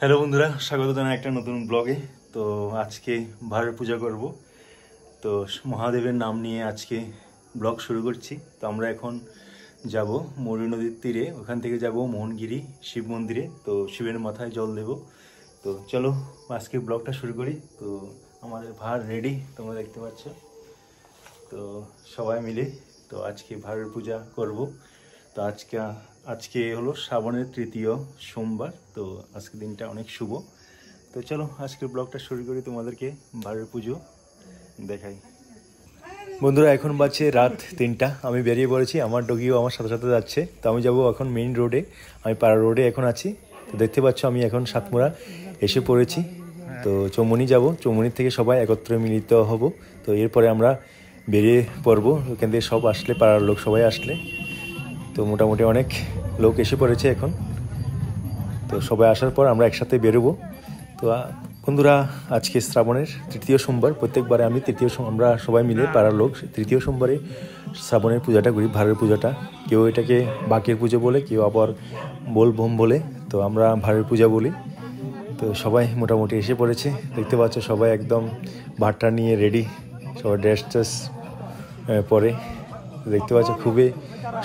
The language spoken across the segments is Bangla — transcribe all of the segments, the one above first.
হ্যালো বন্ধুরা, স্বাগত জানাই একটা নতুন ব্লগে। তো আজকে ভাঁড়ের পূজা করব। তো মহাদেবের নাম নিয়ে আজকে ব্লগ শুরু করছি। তো আমরা এখন যাব মৌরী নদীর তীরে, ওখান থেকে যাব মোহনগিরি শিব মন্দিরে। তো শিবের মাথায় জল দেব। তো চলো আজকে ব্লগটা শুরু করি। তো আমাদের ভাঁড় রেডি, তোমরা দেখতে পাচ্ছ। তো সবাই মিলে তো আজকে ভাঁড়ের পূজা করব। তো আজকে হলো শ্রাবণের তৃতীয় সোমবার। তো আজকের দিনটা অনেক শুভ। তো চলো আজকের ব্লগটা শুরু করি, তোমাদেরকে ভাঁড়ের পুজো দেখাই। বন্ধুরা, এখন বাজছে রাত 3টা। আমি বেরিয়ে পড়েছি, আমার ডগিও আমার সাথে সাথে যাচ্ছে। তো আমি যাব এখন মেইন রোডে, আমি পাড়া রোডে এখন আছি। তো দেখতে পাচ্ছ আমি এখন সাতমুড়া এসে পড়েছি। তো চৌমনি যাব, চৌমনির থেকে সবাই একত্রে মিলিত হব। তো এরপরে আমরা বেরিয়ে পড়বো। ওখান থেকে সব আসলে, পাড়ার লোক সবাই আসলে। তো মোটামুটি অনেক লোক এসে পড়েছে এখন। তো সবাই আসার পর আমরা একসাথে বেরোবো। তো বন্ধুরা, আজকে শ্রাবণের তৃতীয় সোমবার। প্রত্যেকবারে আমি আমরা সবাই মিলে পাড়ার লোক তৃতীয় সোমবারে শ্রাবণের পূজাটা করি, ভাঁড়ের পূজাটা। কেউ এটাকে বাকের পুজো বলে, কেউ আবার বোলবম বলে। তো আমরা ভাঁড়ের পূজা বলি। তো সবাই মোটামুটি এসে পড়েছে, দেখতে পাচ্ছ সবাই একদম ভাঁড়টা নিয়ে রেডি, সবাই ড্রেস পরে। দেখতে পাচ্ছ খুবই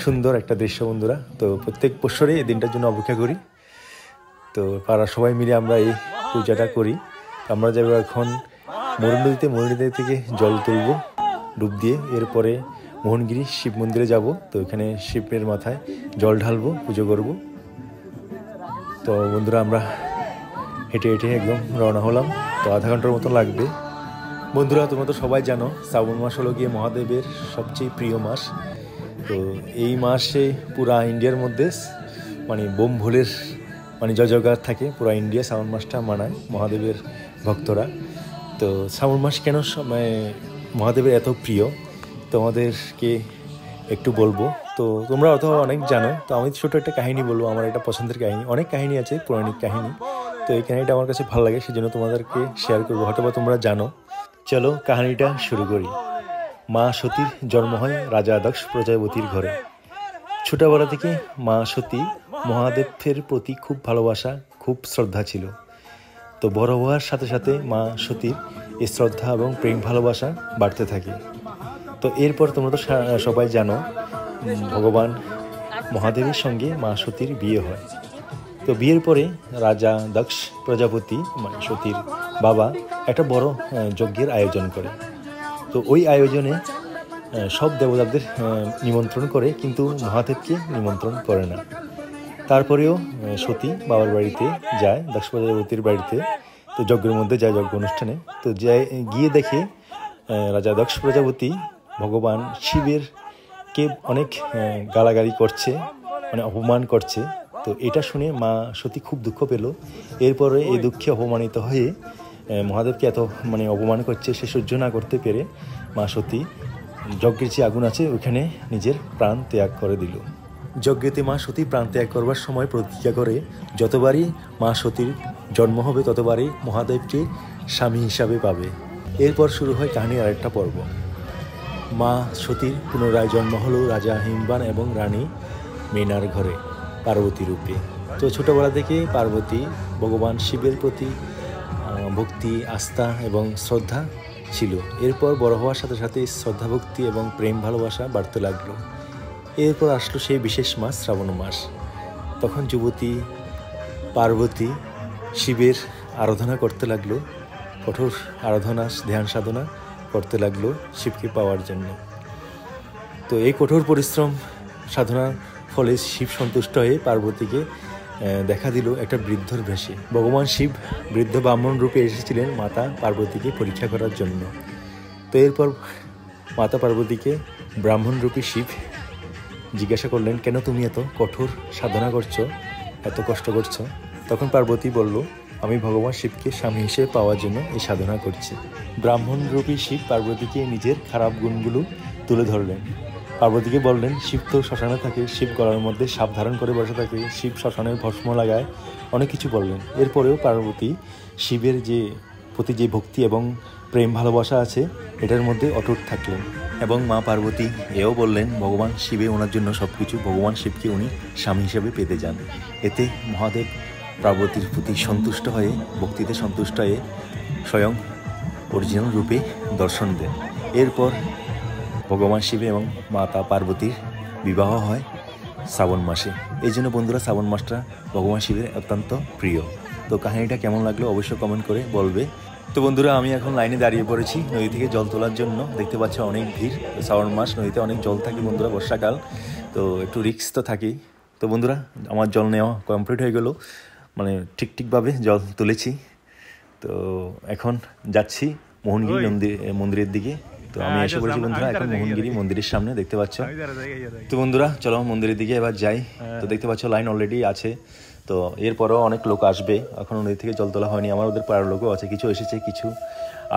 সুন্দর একটা দৃশ্য বন্ধুরা। তো প্রত্যেক বছরই এই দিনটার জন্য অপেক্ষা করি। তো পাড়ার সবাই মিলে আমরা এই পূজাটা করি। আমরা যাবো এখন মৌরী নদীতে, মৌরী নদী থেকে জল তুলব ডুব দিয়ে। এরপরে মোহনগিরি শিব মন্দিরে যাব। তো এখানে শিবের মাথায় জল ঢালবো, পুজো করব। তো বন্ধুরা, আমরা হেঁটে হেঁটে একদম রওনা হলাম। তো আধা ঘন্টার মতো লাগবে। বন্ধুরা, তোমরা তো সবাই জানো শ্রাবণ মাস হলো গিয়ে মহাদেবের সবচেয়ে প্রিয় মাস। তো এই মাসে পুরা ইন্ডিয়ার মধ্যে বোম ভোলের জয় জয়কার থাকে। পুরা ইন্ডিয়া শ্রাবণ মাসটা মানায় মহাদেবের ভক্তরা। তো শ্রাবণ মাস কেন মহাদেবের এত প্রিয় তোমাদেরকে একটু বলবো। তো তোমরা অথবা অনেক জানো। তো আমি ছোটো একটা কাহিনী বলবো, আমার একটা পছন্দের কাহিনী। অনেক কাহিনী আছে, পৌরাণিক কাহিনী। তো এই কাহিনীটা আমার কাছে ভালো লাগে, সেজন্য তোমাদেরকে শেয়ার করবো। হয়তো বা তোমরা জানো। চলো কাহিনীটা শুরু করি। মা সতীর জন্ম হয় রাজা দক্ষ প্রজাপতির ঘরে। ছোটবেলা থেকে মা সতী মহাদেবের প্রতি খুব ভালোবাসা, খুব শ্রদ্ধা ছিল। তো বড় হওয়ার সাথে সাথে মা সতীর এই শ্রদ্ধা এবং প্রেম ভালোবাসা বাড়তে থাকে। তো এরপর তোমরা তো সবাই জানো ভগবান মহাদেবের সঙ্গে মা সতীর বিয়ে হয়। তো বিয়ের পরে রাজা দক্ষ প্রজাপতি সতীর বাবা একটা বড় যজ্ঞের আয়োজন করে। তো ওই আয়োজনে সব দেবতাদের নিমন্ত্রণ করে, কিন্তু মহাদেবকে নিমন্ত্রণ করে না। তারপরেও সতী বাবার বাড়িতে যায়, দক্ষ প্রজাপতির বাড়িতে। তো যজ্ঞের মধ্যে যায়, যজ্ঞ অনুষ্ঠানে। তো গিয়ে দেখে রাজা দক্ষ প্রজাপতি ভগবান শিবের কে অনেক গালাগালি করছে, অপমান করছে। তো এটা শুনে মা সতী খুব দুঃখ পেল। এরপরে এই দুঃখে অপমানিত হয়ে মহাদেবকে এত অপমান করছে, সে সহ্য না করতে পেরে মা সতী যজ্ঞের যে আগুন আছে ওইখানে নিজের প্রাণ ত্যাগ করে দিল। যজ্ঞেতে মা সতী প্রাণ ত্যাগ করবার সময় প্রতিজ্ঞা করে, যতবারই মা সতীর জন্ম হবে ততবারই মহাদেবকে স্বামী হিসাবে পাবে। এরপর শুরু হয় কাহিনীর আরেকটা পর্ব। মা সতীর পুনরায় জন্ম হলো রাজা হিমবান এবং রানী মেনার ঘরে পার্বতী রূপে। তো ছোটবেলা থেকে পার্বতী ভগবান শিবের প্রতি ভক্তি, আস্থা এবং শ্রদ্ধা ছিল। এরপর বড় হওয়ার সাথে সাথে শ্রদ্ধা, ভক্তি এবং প্রেম ভালোবাসা বাড়তে লাগলো। এরপর আসলো সেই বিশেষ মাস শ্রাবণ মাস। তখন যুবতী পার্বতী শিবের আরাধনা করতে লাগলো, কঠোর আরাধনা, ধ্যান সাধনা করতে লাগলো শিবকে পাওয়ার জন্য। তো এই কঠোর পরিশ্রম সাধনার ফলে শিব সন্তুষ্ট হয়ে পার্বতীকে দেখা দিল একটা বৃদ্ধর বেশে। ভগবান শিব বৃদ্ধ ব্রাহ্মণ রূপে এসেছিলেন মাতা পার্বতীকে পরীক্ষা করার জন্য। তো এরপর মাতা পার্বতীকে ব্রাহ্মণ রূপী শিব জিজ্ঞাসা করলেন, কেন তুমি এত কঠোর সাধনা করছো, এত কষ্ট করছো? তখন পার্বতী বলল, আমি ভগবান শিবকে স্বামী হিসেবে পাওয়ার জন্য এই সাধনা করছি। ব্রাহ্মণ রূপী শিব পার্বতীকে নিজের খারাপ গুণগুলো তুলে ধরলেন। পার্বতীকে বললেন, শিব তো শ্মশানে থাকে, শিব গলার মধ্যে সাপ ধারণ করে বসে থাকে, শিব শ্মশানের ভস্ম লাগায়, অনেক কিছু বললেন। এরপরেও পার্বতী শিবের প্রতি যে ভক্তি এবং প্রেম ভালোবাসা আছে এটার মধ্যে অটুট থাকলেন। এবং মা পার্বতী এও বললেন, ভগবান শিবে ওনার জন্য সব কিছু, ভগবান শিবকে উনি স্বামী হিসেবে পেতে যান। এতে মহাদেব পার্বতীর প্রতি সন্তুষ্ট হয়ে, ভক্তিতে সন্তুষ্ট হয়ে স্বয়ং অরিজিনাল রূপে দর্শন দেন। এরপর ভগবান শিব এবং মাতা পার্বতীর বিবাহ হয় শ্রাবণ মাসে। এই জন্য বন্ধুরা শ্রাবণ মাসটা ভগবান শিবের অত্যন্ত প্রিয়। তো কাহিনীটা কেমন লাগলো অবশ্যই কমেন্ট করে বলবে। তো বন্ধুরা আমি এখন লাইনে দাঁড়িয়ে পড়েছি নদী থেকে জল তোলার জন্য। দেখতে পাচ্ছ অনেক ভিড়, শ্রাবণ মাস, নদীতে অনেক জল থাকে বন্ধুরা, বর্ষাকাল, তো একটু রিস্ক তো থাকেই। তো বন্ধুরা আমার জল নেওয়া কমপ্লিট হয়ে গেল, মানে ঠিকভাবে জল তুলেছি। তো এখন যাচ্ছি মোহনগিরি মন্দিরের দিকে। তো আমি এসে পড়েছি বন্ধুরা এখন মোহনগিরি মন্দিরের সামনে, দেখতে পাচ্ছ। তো বন্ধুরা চলো মন্দিরের দিকে এবার যাই। তো দেখতে পাচ্ছ লাইন অলরেডি আছে। তো এরপরও অনেক লোক আসবে, এখন নদী থেকে জল তোলা হয়নি। আমার ওদের পাড়ার লোকও আছে, কিছু এসেছে কিছু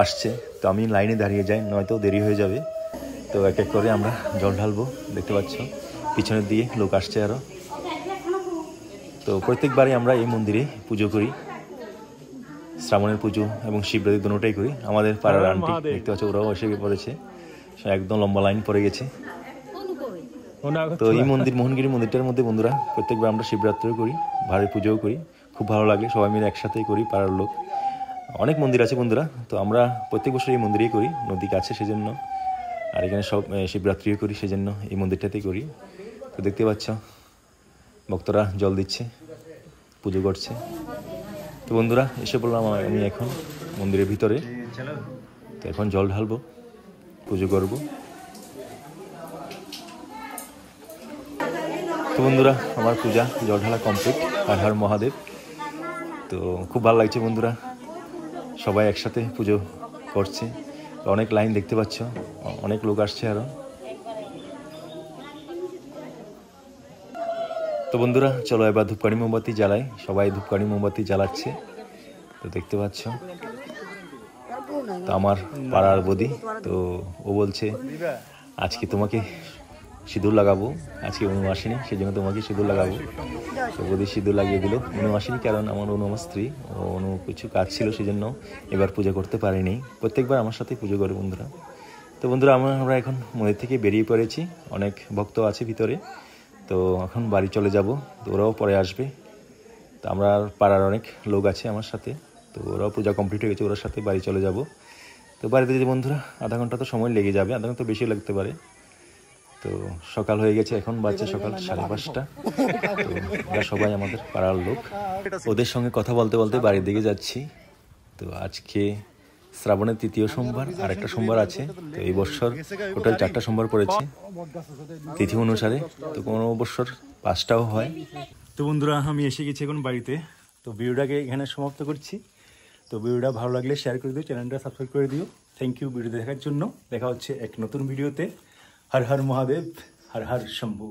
আসছে। তো আমি লাইনে দাঁড়িয়ে যাই, নয়তো দেরি হয়ে যাবে। তো এক এক করে আমরা জল ঢালবো, দেখতে পাচ্ছ পিছনের দিকে লোক আসছে আরও। তো প্রত্যেকবারই আমরা এই মন্দিরে পুজো করি, শ্রাবণের পুজো এবং শিবরাত্রি দুটোটাই করি। আমাদের পাড়ার আন্টি দেখতে পাচ্ছ ওরাও এসে পড়েছে, একদম লম্বা লাইন পড়ে গেছে। তো এই মন্দির মোহনগিরি মন্দিরটার মধ্যে বন্ধুরা প্রত্যেকবার আমরা শিবরাত্রিও করি, ভাড়ে পুজোও করি, খুব ভালো লাগে, সবাই মিলে একসাথেই করি পাড়ার লোক। অনেক মন্দির আছে বন্ধুরা, তো আমরা প্রত্যেক বছর এই মন্দিরেই করি, নদী কাছে সেজন্য, আর এখানে সব শিবরাত্রিও করি সেজন্য এই মন্দিরটাতেই করি। তো দেখতে পাচ্ছ ভক্তরা জল দিচ্ছে, পুজো করছে। তো বন্ধুরা এসে বললাম আমি এখন মন্দিরের ভিতরে। তো এখন জল ঢালবো, পুজো করব। তো বন্ধুরা আমার পূজা জল ঢালা কমপ্লিট, হর হর মহাদেব। তো খুব ভালো লাগছে বন্ধুরা, সবাই একসাথে পুজো করছে। অনেক লাইন দেখতে পাচ্ছ, অনেক লোক আসছে আরও। তো বন্ধুরা চলো এবার ধূপকাঠি মোমবাতি জ্বালাই, সবাই ধূপকাঠি মোমবাতি জ্বালাচ্ছে। তো দেখতে পাচ্ছ তো আমার পাড়ার বদি, তো ও বলছে আজকে তোমাকে সিঁদুর লাগাবো, আজকে অনু আসেনি সেজন্য তোমাকে সিঁদুর লাগাবো। তো বদি সিঁদুর লাগিয়ে দিল। অনু আসেনি কারণ আমার অনু আমার স্ত্রী, অনু কিছু কাজ ছিল সেজন্য এবার পুজো করতে পারিনি। প্রত্যেকবার আমার সাথেই পুজো করে বন্ধুরা। তো বন্ধুরা আমরা এখন মন্দির থেকে বেরিয়ে পড়েছি, অনেক ভক্ত আছে ভিতরে। তো এখন বাড়ি চলে যাব, তো ওরাও পরে আসবে। তো আমরা পাড়ার অনেক লোক আছে আমার সাথে, তো ওরাও পূজা কমপ্লিট হয়ে গেছে, ওরার সাথে বাড়ি চলে যাব। তো বাড়িতে যে বন্ধুরা আধা ঘন্টা তো সময় লেগে যাবে, আধা ঘন্টা বেশি লাগতে পারে। তো সকাল হয়ে গেছে, এখন বাজছে সকাল 5:30। তো ওরা সবাই আমাদের পাড়ার লোক, ওদের সঙ্গে কথা বলতে বলতে বাড়ির দিকে যাচ্ছি। তো আজকে শ্রাবণের 3য় সোমবার, আর একটা সোমবার আছে। তো এই বছর টোটাল 4টা সোমবার পড়েছে তিথি অনুসারে, তো কোনো বছর 5টাও হয়। তো বন্ধুরা আমি এসে গেছি এখন বাড়িতে। তো ভিডিওটাকে এখানে সমাপ্ত করছি। তো ভিডিওটা ভালো লাগলে শেয়ার করে দিও, চ্যানেলটা সাবস্ক্রাইব করে দিও। থ্যাংক ইউ ভিডিও দেখার জন্য। দেখা হচ্ছে এক নতুন ভিডিওতে। হর হর মহাদেব, হর হর শম্ভু।